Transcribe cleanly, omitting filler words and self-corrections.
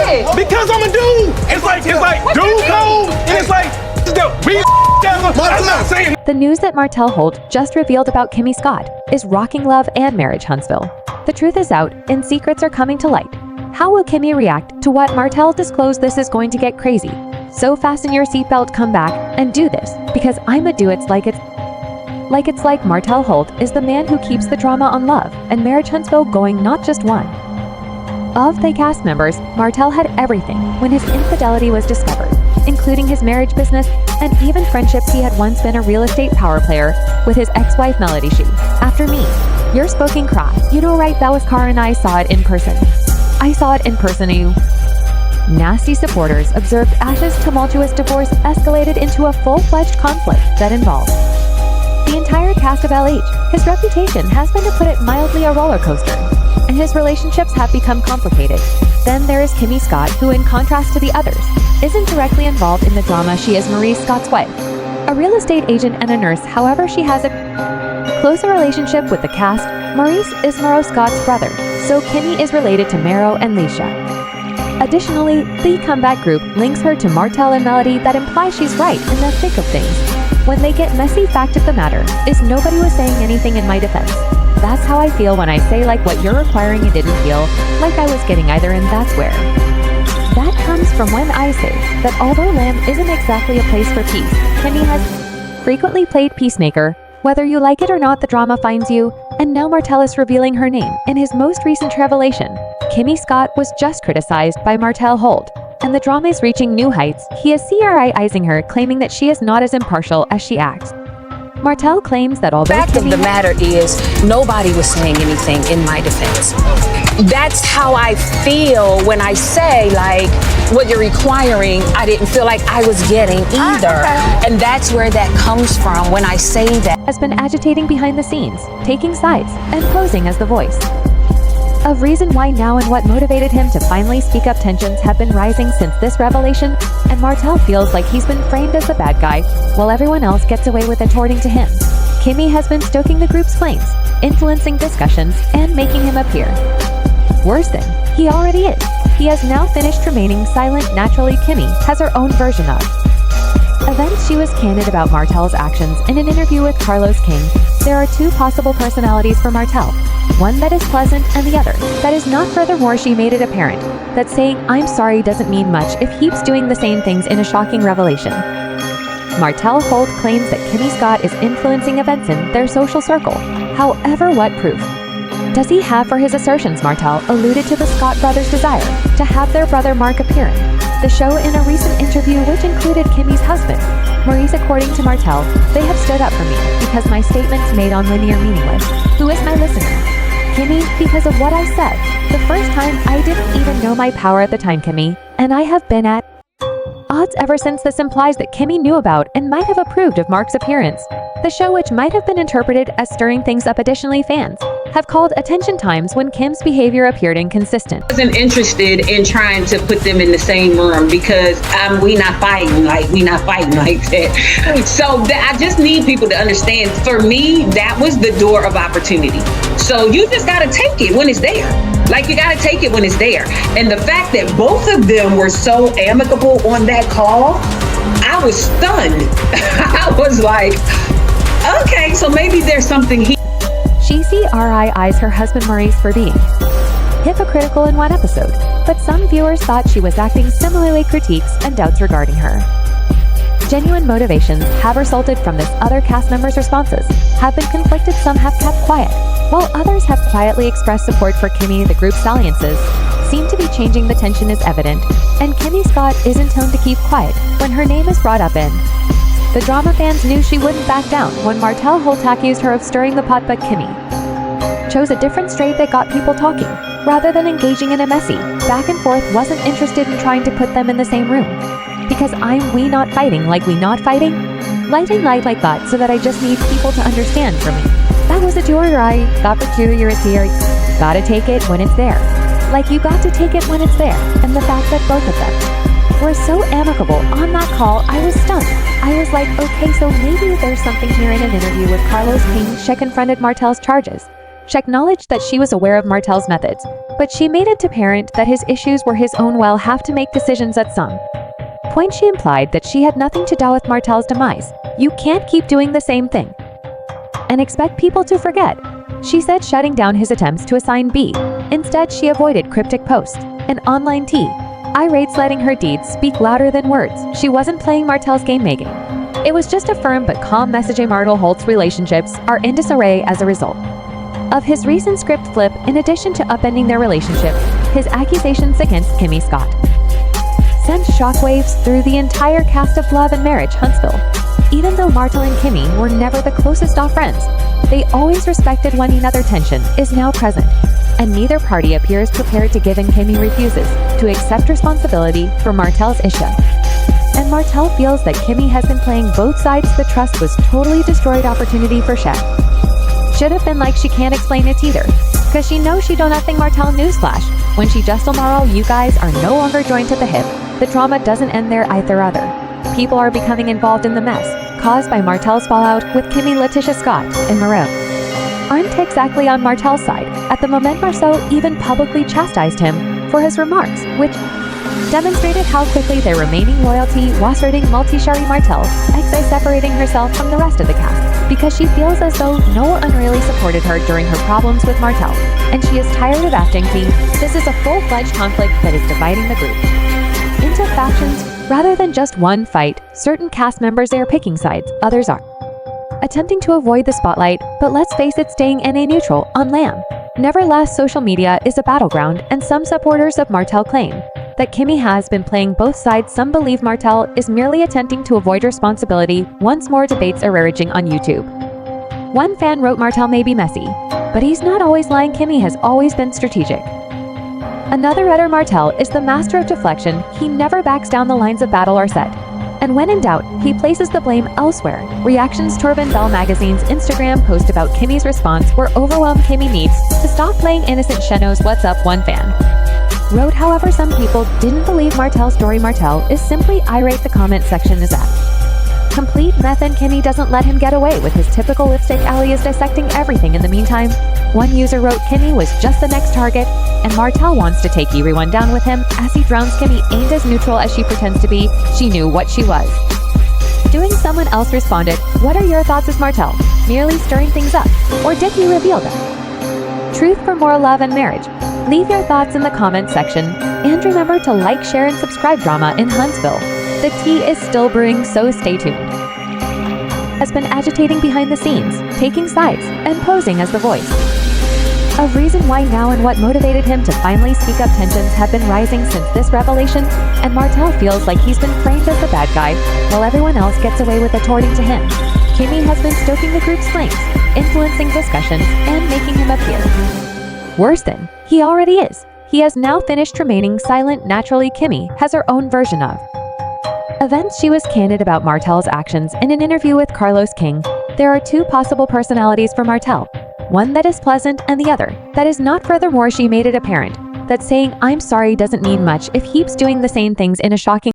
it? Because I'm a dude. It's like dude code, and it's like I'm not saying. The news that Martel Holt just revealed about Kimmy Scott is rocking love and marriage Huntsville. The truth is out and secrets are coming to light. How will Kimmy react to what Martel disclosed? This is going to get crazy. So fasten your seatbelt, come back, and do this, because I'ma do it's like Martel Holt is the man who keeps the drama on love and marriage Huntsville going, not just one. Of the cast members, Martel had everything when his infidelity was discovered, including his marriage business and even friendships. He had once been a real estate power player with his ex-wife Melody. She, after me, your spoken cry. You know, right, that was Cara and I saw it in person. I saw it in person. You nasty supporters observed Ash's tumultuous divorce escalated into a full-fledged conflict that involved the entire cast of LH. His reputation has been, to put it mildly, a roller coaster, and his relationships have become complicated. Then there is Kimmy Scott, who, in contrast to the others, isn't directly involved in the drama. She is Maurice Scott's wife, a real estate agent and a nurse. However, she has a closer relationship with the cast. Maurice is Maro Scott's brother, so Kimmy is related to Maro and Leisha. Additionally, the comeback group links her to Martel and Melody. That implies she's right in the thick of things. When they get messy, fact of the matter is nobody was saying anything in my defense. That's how I feel when I say, like, what you're requiring, it didn't feel like I was getting either, and that's where that comes from when I say that although Lamb isn't exactly a place for peace, Kimmy has frequently played peacemaker. Whether you like it or not, the drama finds you, and now Martel is revealing her name in his most recent revelation. Kimmy Scott was just criticized by Martel Holt, and the drama is reaching new heights. He is CRI-izing her, claiming that she is not as impartial as she acts. Martel claims that although Fact of the matter is, nobody was saying anything in my defense. That's how I feel when I say, like, what you're requiring, I didn't feel like I was getting either. And that's where that comes from when I say that. Has been agitating behind the scenes, taking sides, and posing as the voice of reason why now, and what motivated him to finally speak up. Tensions have been rising since this revelation, and Martel feels like he's been framed as the bad guy, while everyone else gets away with it according to him. Kimmy has been stoking the group's flames, influencing discussions, and making him appear worse than he already is. He has now finished remaining silent. Naturally, Kimmy has her own version of events. She was candid about Martel's actions in an interview with Carlos King. There are two possible personalities for Martel, one that is pleasant and the other that is not. Furthermore, she made it apparent that saying "I'm sorry" doesn't mean much if he's doing the same things in a shocking revelation. Martel Holt claims that Kimmy Scott is influencing events in their social circle. However, what proof does he have for his assertions? Martel alluded to the Scott brothers' desire to have their brother Mark appear in the show in a recent interview, which included Kimmy's husband, Maurice. According to Martel, they have stood up for me because my statements made on linear meaningless. Who is my listener? Kimmy, because of what I said. The first time, I didn't even know my power at the time, Kimmy, and I have been at odds ever since. This implies that Kimmy knew about and might have approved of Mark's appearance. The show, which might have been interpreted as stirring things up. Additionally, fans have called attention times when Kim's behavior appeared inconsistent. I wasn't interested in trying to put them in the same room because we not fighting like that. So I just need people to understand, for me, that was the door of opportunity. So you just got to take it when it's there. Like, you got to take it when it's there. And the fact that both of them were so amicable on that call, I was stunned. I was like, okay, so maybe there's something here. She CRI-ized her husband Maurice for being hypocritical in one episode, but some viewers thought she was acting similarly. Critiques and doubts regarding her genuine motivations have resulted from this. Other cast members' responses have been conflicted. Some have kept quiet, while others have quietly expressed support for Kimmy. The group's alliances seem to be changing. The tension is evident, and Kimmy Scott isn't known to keep quiet when her name is brought up in the drama. Fans knew she wouldn't back down when Martel Holt accused her of stirring the pot, but Kimmy chose a different straight that got people talking. Rather than engaging in a messy back and forth, wasn't interested in trying to put them in the same room. Because we not fighting like we not fighting? Lighting light like that, so that I just need people to understand for me. That was a do or die. Got for two, you're a tear. Gotta take it when it's there. Like, you got to take it when it's there. And the fact that both of them were so amicable on that call, I was stunned. I was like, okay, so maybe there's something here. In an interview with Carlos King, she confronted Martel's charges. She acknowledged that she was aware of Martel's methods, but she made it apparent that his issues were his own while have to make decisions at some point. She implied that she had nothing to do with Martel's demise. You can't keep doing the same thing and expect people to forget, she said, shutting down his attempts to assign B. Instead, she avoided cryptic posts and online tirades, letting her deeds speak louder than words. She wasn't playing Martel's game making. It was just a firm but calm messaging. Martel Holt's relationships are in disarray as a result of his recent script flip. In addition to upending their relationship, his accusations against Kimmy Scott sent shockwaves through the entire cast of Love and Marriage Huntsville. Even though Martel and Kimmy were never the closest of friends, they always respected one another. Tension is now present, and neither party appears prepared to give in. Kimmy refuses to accept responsibility for Martel's issue, and Martel feels that Kimmy has been playing both sides. The trust was totally destroyed. Opportunity for Shaq should have been like, she can't explain it either, cause she knows she don't nothing. Martel newsflash, when she just tomorrow, you guys are no longer joined at the hip. The drama doesn't end there either. Other people are becoming involved in the mess caused by Martel's fallout with Kimmy. Letitia Scott and Martel aren't exactly on Martel's side at the moment. Marceau even publicly chastised him for his remarks, which demonstrated how quickly their remaining loyalty was hurting. Multi-Shari Martel separating herself from the rest of the cast because she feels as though no one really supported her during her problems with Martel, and she is tired of acting. This is a full-fledged conflict that is dividing the group into factions rather than just one fight. Certain cast members are picking sides, others are attempting to avoid the spotlight, but let's face it, staying NA neutral on Lamb never lasts. Social media is a battleground, and some supporters of Martel claim that Kimmy has been playing both sides. Some believe Martel is merely attempting to avoid responsibility. Once more debates are raging on YouTube. One fan wrote, Martel may be messy, but he's not always lying. Kimmy has always been strategic. Another writer, Martel is the master of deflection. He never backs down. The lines of battle are set, and when in doubt, he places the blame elsewhere. Reactions. Torben Bell Magazine's Instagram post about Kimmy's response were overwhelmed. Kimmy needs to stop playing innocent. She knows what's up, one fan wrote. However, some people didn't believe Martel's story. Martel is simply irate. The comment section is at complete meth, and Kimmy doesn't let him get away with his typical lipstick. Ali is dissecting everything. In the meantime, one user wrote, Kimmy was just the next target, and Martel wants to take everyone down with him as he drowns. Kimmy ain't as neutral as she pretends to be. She knew what she was doing. Someone else responded, what are your thoughts? Is Martel merely stirring things up, or did he reveal them? Truth. For more Love and Marriage, leave your thoughts in the comment section, and remember to like, share, and subscribe. Drama in Huntsville. The tea is still brewing, so stay tuned. Has been agitating behind the scenes, taking sides, and posing as the voice of reason why now, and what motivated him to finally speak up. Tensions have been rising since this revelation, and Martel feels like he's been framed as the bad guy while everyone else gets away with it. According to him, Kimmy has been stoking the group's flames, influencing discussions, and making him appear worse than he already is. He has now finished remaining silent. Naturally, Kimmy has her own version of events. She was candid about Martel's actions in an interview with Carlos King. There are two possible personalities for Martel, one that is pleasant and the other that is not. Furthermore, she made it apparent that saying I'm sorry doesn't mean much if he keeps doing the same things in a shocking